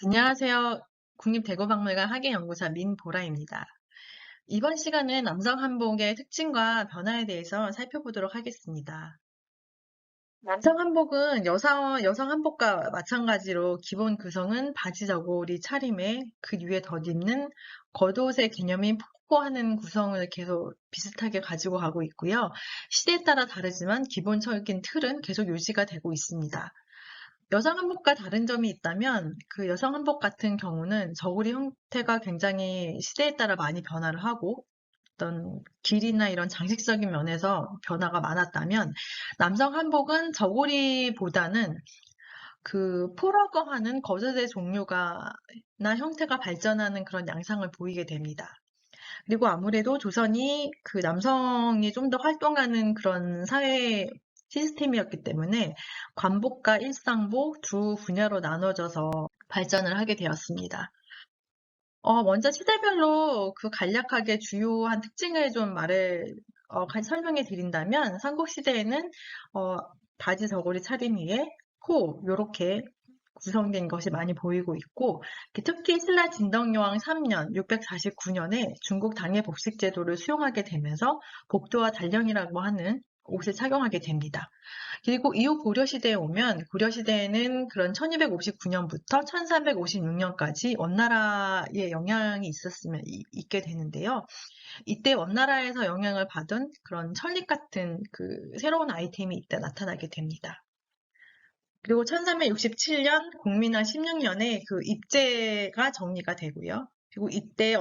안녕하세요. 국립대구박물관 학예연구사 민보라입니다. 이번 시간은 남성 한복의 특징과 변화에 대해서 살펴보도록 하겠습니다. 남성 한복은 여성 한복과 마찬가지로 기본 구성은 바지 저고리 차림에 그 위에 덧입는 겉옷의 개념인 폭포하는 구성을 계속 비슷하게 가지고 가고 있고요. 시대에 따라 다르지만 기본적인 틀은 계속 유지가 되고 있습니다. 여성 한복과 다른 점이 있다면 그 여성 한복 같은 경우는 저고리 형태가 굉장히 시대에 따라 많이 변화를 하고 어떤 길이나 이런 장식적인 면에서 변화가 많았다면 남성 한복은 저고리보다는 그 포라고 하는 겉옷의 종류가 나 형태가 발전하는 그런 양상을 보이게 됩니다. 그리고 아무래도 조선이 그 남성이 좀 더 활동하는 그런 사회 시스템이었기 때문에 관복과 일상복 두 분야로 나눠져서 발전을 하게 되었습니다. 먼저 시대별로 그 간략하게 주요한 특징을 좀 설명해 드린다면, 삼국시대에는, 어, 바지 저고리 차림 위에 요렇게 구성된 것이 많이 보이고 있고, 특히 신라 진덕여왕 3년, 649년에 중국 당해 복식 제도를 수용하게 되면서 복도와 단령이라고 하는 옷을 착용하게 됩니다. 그리고 이후 고려시대에 오면 고려시대에는 그런 1259년부터 1356년까지 원나라의 영향이 있게 되는데요. 이때 원나라에서 영향을 받은 그런 천리 같은 그 새로운 아이템이 이때 나타나게 됩니다. 그리고 1367년 공민왕 16년에 그 입제가 정리가 되고요. 그리고 이때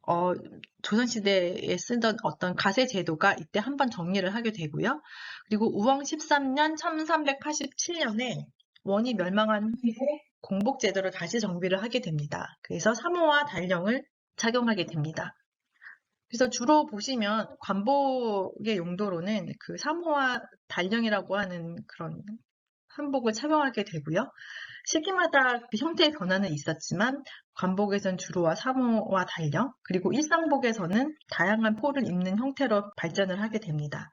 어, 조선시대에 쓰던 어떤 가세 제도가 이때 한번 정리를 하게 되고요. 그리고 우왕 13년 1387년에 원이 멸망한 후에 공복 제도를 다시 정비를 하게 됩니다. 그래서 삼호와 단령을 착용하게 됩니다. 그래서 주로 보시면 관복의 용도로는 그 삼호와 단령이라고 하는 그런 한복을 착용하게 되고요. 시기마다 그 형태의 변화는 있었지만 관복에선 주로와 사모와 단령, 그리고 일상복에서는 다양한 포를 입는 형태로 발전을 하게 됩니다.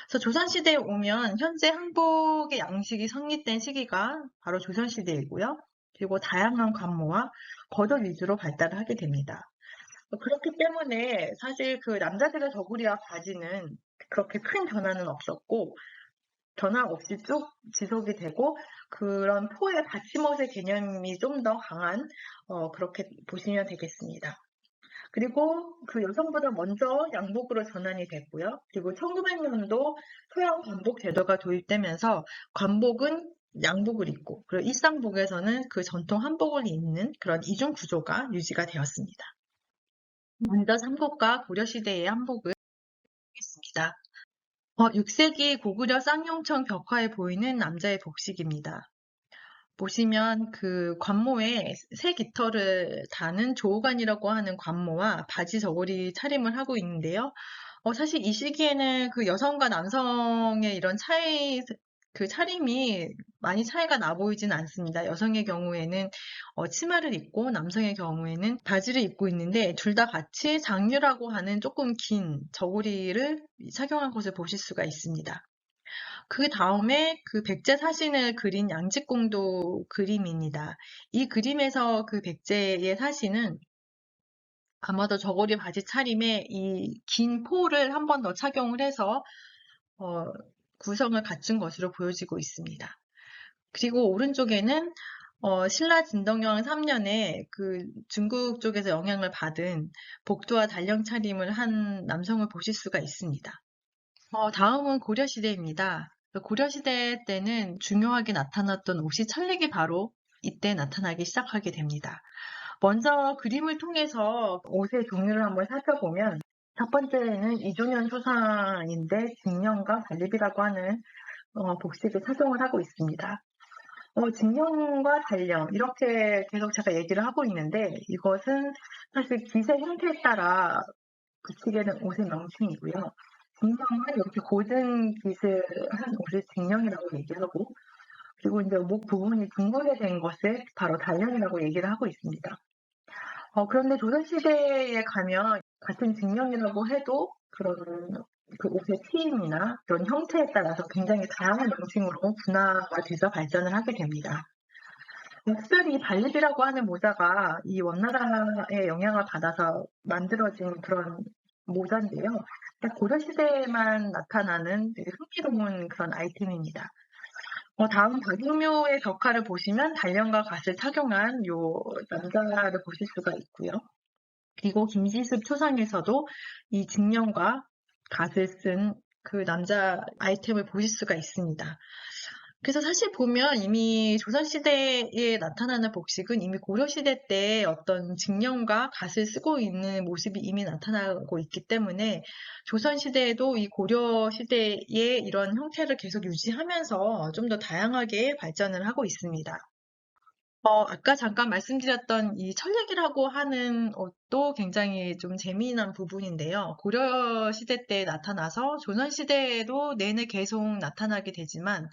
그래서 조선시대에 오면 현재 한복의 양식이 성립된 시기가 바로 조선시대이고요. 그리고 다양한 관모와 겉옷 위주로 발달을 하게 됩니다. 그렇기 때문에 사실 그 남자들의 저고리와 바지는 그렇게 큰 변화는 없었고, 변화 없이 쭉 지속이 되고 그런 포의 받침옷의 개념이 좀 더 강한 그렇게 보시면 되겠습니다. 그리고 그 여성보다 먼저 양복으로 전환이 됐고요. 그리고 1900년도 소형 관복 제도가 도입되면서 관복은 양복을 입고 그리고 일상복에서는 그 전통 한복을 입는 그런 이중 구조가 유지가 되었습니다. 먼저 삼국과 고려시대의 한복을 보겠습니다. 6세기 고구려 쌍용청 벽화에 보이는 남자의 복식입니다. 보시면 그 관모에 새 깃털을 다는 조우관이라고 하는 관모와 바지 저고리 차림을 하고 있는데요. 사실 이 시기에는 그 여성과 남성의 이런 그 차림이 많이 차이가 나 보이진 않습니다. 여성의 경우에는 치마를 입고 남성의 경우에는 바지를 입고 있는데 둘 다 같이 장류라고 하는 조금 긴 저고리를 착용한 것을 보실 수가 있습니다. 그 다음에 그 백제 사신을 그린 양직공도 그림입니다. 이 그림에서 그 백제의 사신은 아마도 저고리 바지 차림에 이 긴 포를 한 번 더 착용을 해서 어, 구성을 갖춘 것으로 보여지고 있습니다. 그리고 오른쪽에는 신라 진덕여왕 3년에 그 중국 쪽에서 영향을 받은 복도와 단령 차림을 한 남성을 보실 수가 있습니다. 다음은 고려시대입니다. 고려시대 때는 중요하게 나타났던 옷이 철릭이 바로 이때 나타나기 시작하게 됩니다. 먼저 그림을 통해서 옷의 종류를 한번 살펴보면 첫 번째는 이종현 수상인데 직령과 관립이라고 하는 복식을 착용을 하고 있습니다. 직령과 단령 이렇게 계속 제가 얘기를 하고 있는데 이것은 사실 기세 형태에 따라 붙이게 된 옷의 명칭이고요. 직령은 이렇게 고든 깃을 한 옷을 직령이라고 얘기하고 그리고 이제 목 부분이 둥글게 된 것을 바로 단령이라고 얘기를 하고 있습니다. 그런데 조선시대에 가면 같은 직령이라고 해도 그런 그 옷의 트임이나 그런 형태에 따라서 굉장히 다양한 명칭으로 분화가 돼서 발전을 하게 됩니다. 엑슬이 발립이라고 하는 모자가 이 원나라의 영향을 받아서 만들어진 그런 모자인데요. 고려시대에만 나타나는 되게 흥미로운 그런 아이템입니다. 다음 박익묘의 벽화를 보시면 단련과 갓을 착용한 요 남자를 보실 수가 있고요. 그리고 김지습 초상에서도 이 직령과 갓을 쓴 그 남자 아이템을 보실 수가 있습니다. 그래서 사실 보면 이미 조선시대에 나타나는 복식은 이미 고려시대 때 어떤 직령과 갓을 쓰고 있는 모습이 이미 나타나고 있기 때문에 조선시대에도 이 고려시대의 이런 형태를 계속 유지하면서 좀 더 다양하게 발전을 하고 있습니다. 아까 잠깐 말씀드렸던 이 철례기라고 하는 옷도 굉장히 좀 재미난 부분인데요. 고려시대 때 나타나서 조선시대에도 내내 계속 나타나게 되지만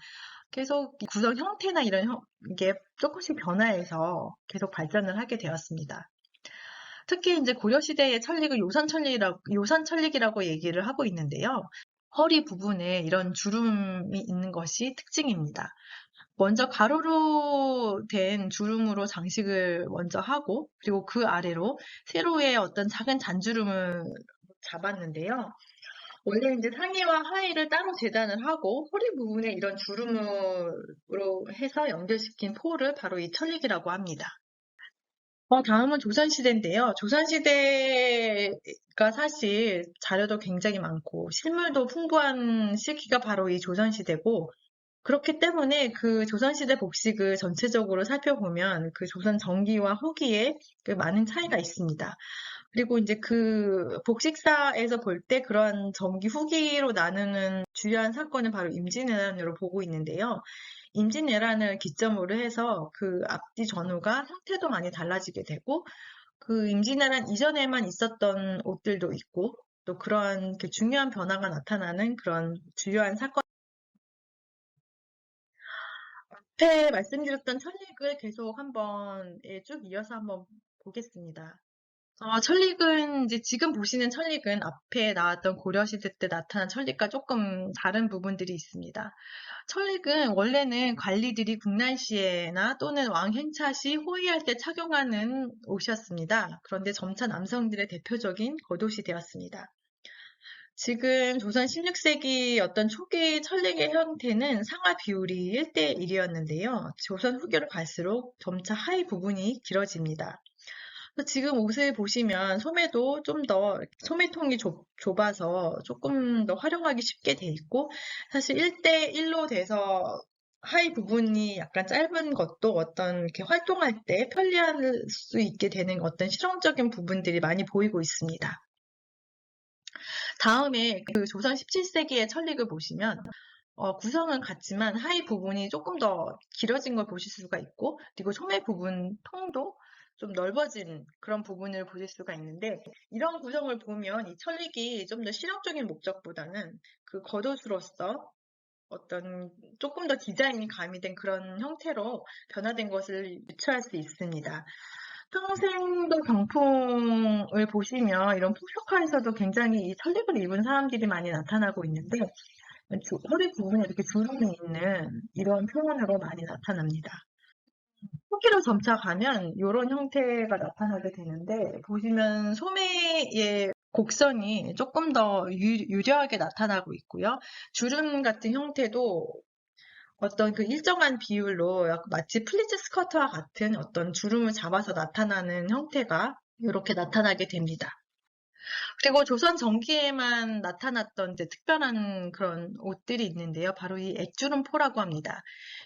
계속 구성 형태나 이런 게 조금씩 변화해서 계속 발전을 하게 되었습니다. 특히 이제 고려시대의 천리를 요산천리기라고 얘기를 하고 있는데요. 허리 부분에 이런 주름이 있는 것이 특징입니다. 먼저 가로로 된 주름으로 장식을 먼저 하고 그리고 그 아래로 세로의 어떤 작은 잔주름을 잡았는데요. 원래 이제 상의와 하의를 따로 재단을 하고 허리 부분에 이런 주름으로 해서 연결시킨 포를 바로 이 천리기라고 합니다. 다음은 조선시대인데요. 조선시대가 사실 자료도 굉장히 많고 실물도 풍부한 시기가 바로 이 조선시대고 그렇기 때문에 그 조선시대 복식을 전체적으로 살펴보면 그 조선 전기와 후기에 그 많은 차이가 있습니다. 그리고 이제 그 복식사에서 볼 때 그러한 전기 후기로 나누는 주요한 사건은 바로 임진왜란으로 보고 있는데요. 임진왜란을 기점으로 해서 그 앞뒤 전후가 형태도 많이 달라지게 되고 그 임진왜란 이전에만 있었던 옷들도 있고 또 그러한 중요한 변화가 나타나는 그런 주요한 사건 앞에 말씀드렸던 천릭을 계속 한번 쭉 이어서 한번 보겠습니다. 천릭은 이제 지금 보시는 천릭은 앞에 나왔던 고려시대 때 나타난 천릭과 조금 다른 부분들이 있습니다. 천릭은 원래는 관리들이 국난시에나 또는 왕행차 시 호위할 때 착용하는 옷이었습니다. 그런데 점차 남성들의 대표적인 겉옷이 되었습니다. 지금 조선 16세기 어떤 초기 천릭의 형태는 상하 비율이 1대 1이었는데요. 조선 후기로 갈수록 점차 하의 부분이 길어집니다. 지금 옷을 보시면 소매도 좀 더 소매통이 좁아서 조금 더 활용하기 쉽게 돼 있고 사실 1대 1로 돼서 하의 부분이 약간 짧은 것도 어떤 이렇게 활동할 때 편리할 수 있게 되는 어떤 실용적인 부분들이 많이 보이고 있습니다. 다음에 그 조선 17세기의 천릭을 보시면 구성은 같지만 하의 부분이 조금 더 길어진 걸 보실 수가 있고 그리고 소매 부분 통도 좀 넓어진 그런 부분을 보실 수가 있는데 이런 구성을 보면 이 천릭이 좀 더 실용적인 목적보다는 그 겉옷으로서 어떤 조금 더 디자인이 가미된 그런 형태로 변화된 것을 유추할 수 있습니다. 평생도 병풍을 보시면 이런 풍속화에서도 굉장히 이 천릭을 입은 사람들이 많이 나타나고 있는데 허리 부분에 이렇게 주름이 있는 이런 표현으로 많이 나타납니다. 후기로 점차 가면 이런 형태가 나타나게 되는데 보시면 소매의 곡선이 조금 더 유려하게 나타나고 있고요. 주름 같은 형태도 어떤 그 일정한 비율로 마치 플리츠 스커트와 같은 어떤 주름을 잡아서 나타나는 형태가 이렇게 나타나게 됩니다. 그리고 조선 전기에만 나타났던 이제 특별한 그런 옷들이 있는데요. 바로 이 액주름포라고 합니다.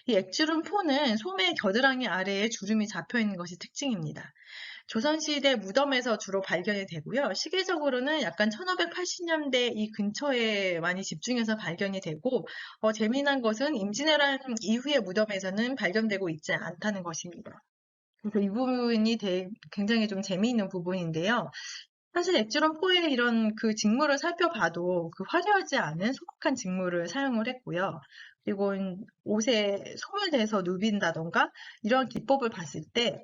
이 액주름포는 소매 겨드랑이 아래에 주름이 잡혀 있는 것이 특징입니다. 조선시대 무덤에서 주로 발견이 되고요. 시기적으로는 약간 1580년대 이 근처에 많이 집중해서 발견이 되고 재미난 것은 임진왜란 이후의 무덤에서는 발견되고 있지 않다는 것입니다. 그래서 이 부분이 굉장히 좀 재미있는 부분인데요. 사실 액주럼포의 이런 그 직물을 살펴봐도 그 화려하지 않은 소박한 직물을 사용을 했고요. 그리고 옷에 소물대서 누빈다던가 이런 기법을 봤을 때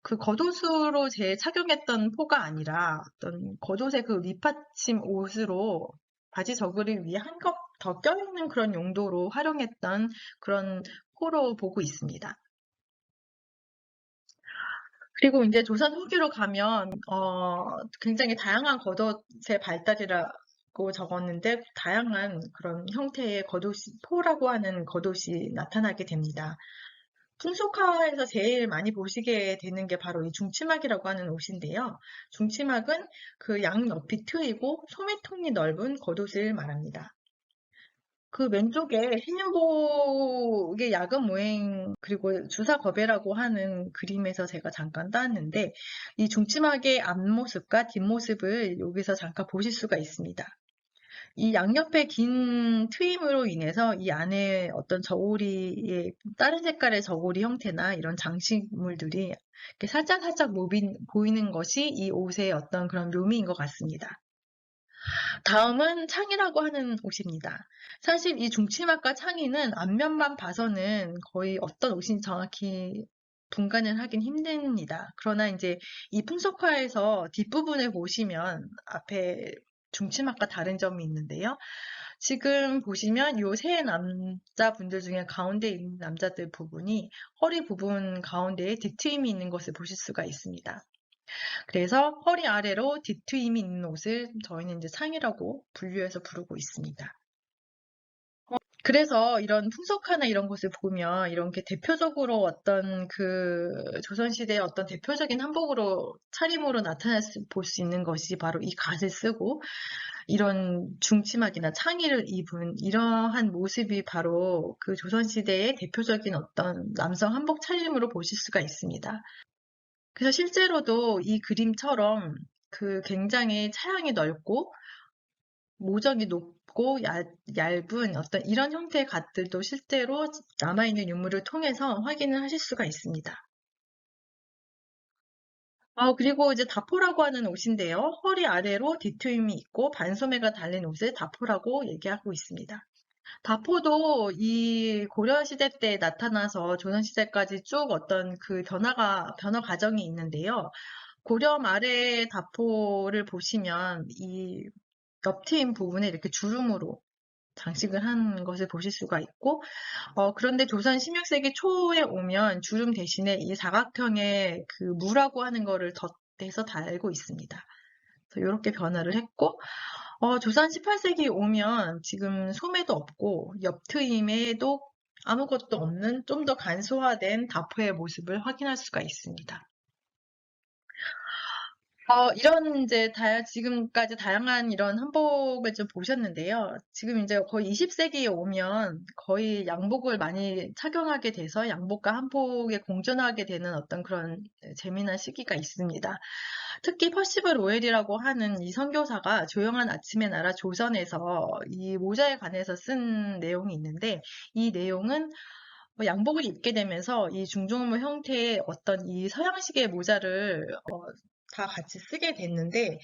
그 겉옷으로 착용했던 포가 아니라 어떤 겉옷의 그 밑받침 옷으로 바지 저고리 위에 한 겹 더 껴있는 그런 용도로 활용했던 그런 포로 보고 있습니다. 그리고 이제 조선 후기로 가면 굉장히 다양한 겉옷의 발달이라고 적었는데 다양한 그런 형태의 겉옷이 포라고 하는 겉옷이 나타나게 됩니다. 풍속화에서 제일 많이 보시게 되는 게 바로 이 중치막이라고 하는 옷인데요. 중치막은 그 양옆이 트이고 소매통이 넓은 겉옷을 말합니다. 그 왼쪽에 흰연복의 야금 모행 그리고 주사거배라고 하는 그림에서 제가 잠깐 따왔는데 이 중치막의 앞모습과 뒷모습을 여기서 잠깐 보실 수가 있습니다. 이 양옆에 긴 트임으로 인해서 이 안에 어떤 저고리의 다른 색깔의 저고리 형태나 이런 장식물들이 이렇게 살짝살짝 보이는 것이 이 옷의 어떤 그런 묘미인 것 같습니다. 다음은 창이라고 하는 옷입니다. 사실 이 중치막과 창의는 앞면만 봐서는 거의 어떤 옷인지 정확히 분간을 하긴 힘듭니다. 그러나 이제 이 풍속화에서 뒷부분을 보시면 앞에 중치막과 다른 점이 있는데요. 지금 보시면 요 세 남자분들 중에 가운데 있는 남자들 부분이 허리 부분 가운데에 뒷트임이 있는 것을 보실 수가 있습니다. 그래서 허리 아래로 뒷트임이 있는 옷을 저희는 이제 상의라고 분류해서 부르고 있습니다. 그래서 이런 풍속화나 이런 것을 보면 이런 게 대표적으로 어떤 그 조선시대의 어떤 대표적인 한복으로 차림으로 볼 수 있는 것이 바로 이 갓을 쓰고 이런 중치막이나 창의를 입은 이러한 모습이 바로 그 조선시대의 대표적인 어떤 남성 한복 차림으로 보실 수가 있습니다. 그래서 실제로도 이 그림처럼 그 굉장히 차양이 넓고 모정이 높고 얇은 어떤 이런 형태의 갓들도 실제로 남아있는 유물을 통해서 확인을 하실 수가 있습니다. 그리고 이제 다포라고 하는 옷인데요. 허리 아래로 뒤트임이 있고 반소매가 달린 옷을 다포라고 얘기하고 있습니다. 다포도 이 고려시대 때 나타나서 조선시대까지 쭉 어떤 그 변화 과정이 있는데요. 고려 말의 다포를 보시면 이 옆트임 부분에 이렇게 주름으로 장식을 한 것을 보실 수가 있고, 그런데 조선 16세기 초에 오면 주름 대신에 이 사각형의 그 무라고 하는 거를 덧대서 달고 있습니다. 그래서 이렇게 변화를 했고, 조선 18세기 오면 지금 소매도 없고 옆트임에도 아무것도 없는 좀 더 간소화된 다포의 모습을 확인할 수가 있습니다. 이런 이제 지금까지 다양한 이런 한복을 좀 보셨는데요. 지금 이제 거의 20세기에 오면 거의 양복을 많이 착용하게 돼서 양복과 한복에 공존하게 되는 어떤 그런 재미난 시기가 있습니다. 특히 퍼시블 오웰이라고 하는 이 선교사가 조용한 아침의 나라 조선에서 이 모자에 관해서 쓴 내용이 있는데 이 내용은 양복을 입게 되면서 이 중종모 형태의 어떤 이 서양식의 모자를 다 같이 쓰게 됐는데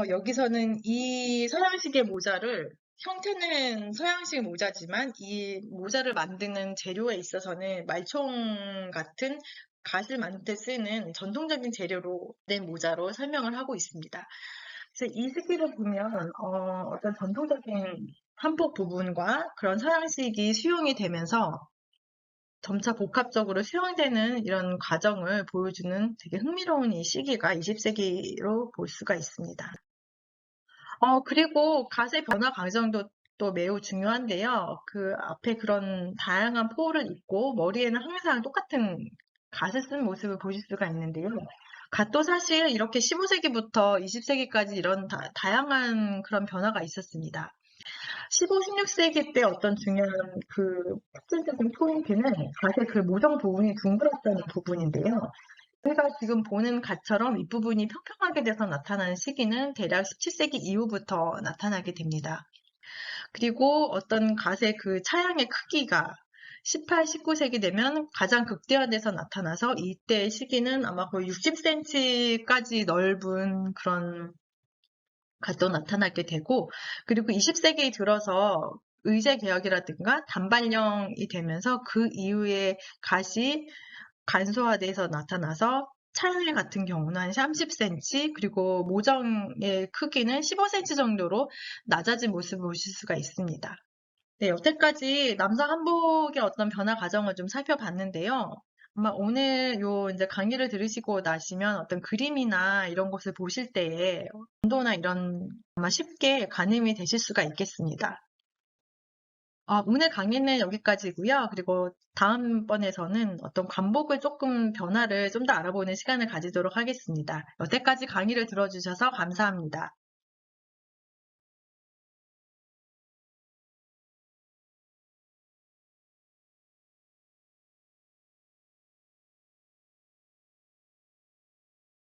여기서는 이 서양식의 모자를 형태는 서양식 모자지만 이 모자를 만드는 재료에 있어서는 말총 같은 갓을 만들 때 쓰는 전통적인 재료로 된 모자로 설명을 하고 있습니다. 그래서 이 시기를 보면 어떤 전통적인 한복 부분과 그런 서양식이 수용이 되면서 점차 복합적으로 수용되는 이런 과정을 보여주는 되게 흥미로운 이 시기가 20세기로 볼 수가 있습니다. 그리고 갓의 변화 과정도 또 매우 중요한데요. 그 앞에 그런 다양한 포를 입고 머리에는 항상 똑같은 갓을 쓴 모습을 보실 수가 있는데요. 갓도 사실 이렇게 15세기부터 20세기까지 이런 다양한 그런 변화가 있었습니다. 15, 16세기 때 어떤 중요한 그 특징적인 포인트는 갓의 그 모정 부분이 둥그렇다는 부분인데요. 우리가 지금 보는 갓처럼 윗부분이 평평하게 돼서 나타나는 시기는 대략 17세기 이후부터 나타나게 됩니다. 그리고 어떤 갓의 그 차양의 크기가 18, 19세기 되면 가장 극대화돼서 나타나서 이때의 시기는 아마 거의 60cm까지 넓은 그런 갓도 나타나게 되고, 그리고 20세기에 들어서 의제 개혁이라든가 단발령이 되면서 그 이후에 갓이 간소화돼서 나타나서 차양의 같은 경우는 한 30cm, 그리고 모정의 크기는 15cm 정도로 낮아진 모습을 보실 수가 있습니다. 네, 여태까지 남성 한복의 어떤 변화 과정을 좀 살펴봤는데요. 아마 오늘 요 이제 강의를 들으시고 나시면 어떤 그림이나 이런 것을 보실 때에 온도나 이런 아마 쉽게 가늠이 되실 수가 있겠습니다. 오늘 강의는 여기까지고요. 그리고 다음번에서는 어떤 관복을 조금 변화를 좀 더 알아보는 시간을 가지도록 하겠습니다. 여태까지 강의를 들어주셔서 감사합니다.